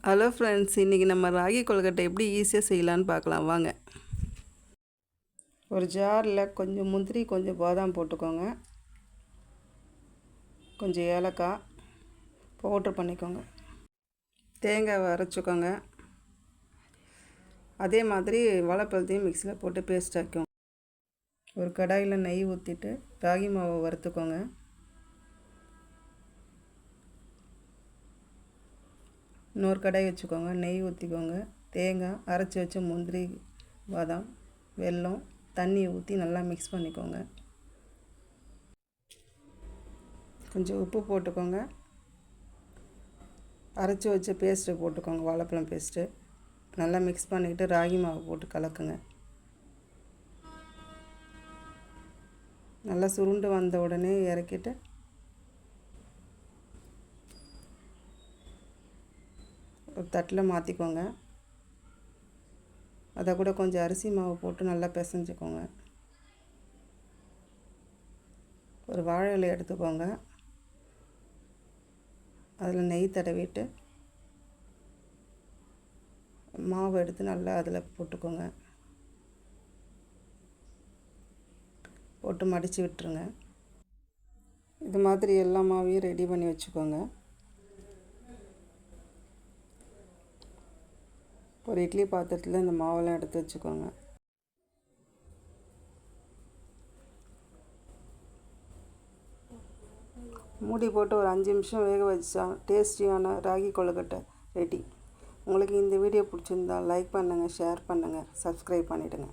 Hello friends, இன்றைக்கி நம்ம ராகி கொழுக்கட்டை எப்படி ஈஸியாக செய்யலான்னு பார்க்கலாம் வாங்க. ஒரு ஜாரில் கொஞ்சம் முந்திரி, கொஞ்சம் பாதாம் போட்டுக்கோங்க. கொஞ்சம் ஏலக்காய் பவுட்ரு பண்ணிக்கோங்க. தேங்காவை அரைச்சிக்கோங்க. அதே மாதிரி வாழைப்பழத்தையும் மிக்சியில் போட்டு பேஸ்ட் ஆக்கிக்கோங்க. ஒரு கடாயில் நெய் ஊற்றிட்டு ராகி மாவை வறுத்துக்கோங்க. இன்னொரு கடாய் வச்சுக்கோங்க. நெய் ஊற்றிக்கோங்க. தேங்காய், அரைச்சி வச்ச முந்திரி, பாதாம், வெல்லம், தண்ணியை ஊற்றி நல்லா மிக்ஸ் பண்ணிக்கோங்க. கொஞ்சம் உப்பு போட்டுக்கோங்க. அரைச்சி வச்ச பேஸ்ட்டை போட்டுக்கோங்க, வாழைப்பழம் பேஸ்ட்டு. நல்லா மிக்ஸ் பண்ணிக்கிட்டு ராகி மாவை போட்டு கலக்குங்க. நல்லா சுருண்டு வந்த உடனே இறக்கிட்டு ஒரு தட்டில் மாற்றிக்கோங்க. அதை கூட கொஞ்சம் அரிசி மாவு போட்டு நல்லா பிசைஞ்சுக்கோங்க. ஒரு வாழை இலை எடுத்துக்கோங்க. அதில் நெய் தடவிட்டு மாவு எடுத்து நல்லா அதில் போட்டுக்கோங்க. போட்டு மடித்து விட்டுருங்க. இது மாதிரி எல்லா மாவையும் ரெடி பண்ணி வச்சுக்கோங்க. ஒரு இட்லி பாத்திரத்தில் இந்த மாவெல்லாம் எடுத்து வச்சுக்கோங்க. மூடி போட்டு ஒரு 5 நிமிஷம் வேக வச்சா டேஸ்டியான ராகி கொழுக்கட்டை ரெடி. உங்களுக்கு இந்த வீடியோ பிடிச்சிருந்தா லைக் பண்ணுங்கள், ஷேர் பண்ணுங்கள், சப்ஸ்கிரைப் பண்ணிவிடுங்க.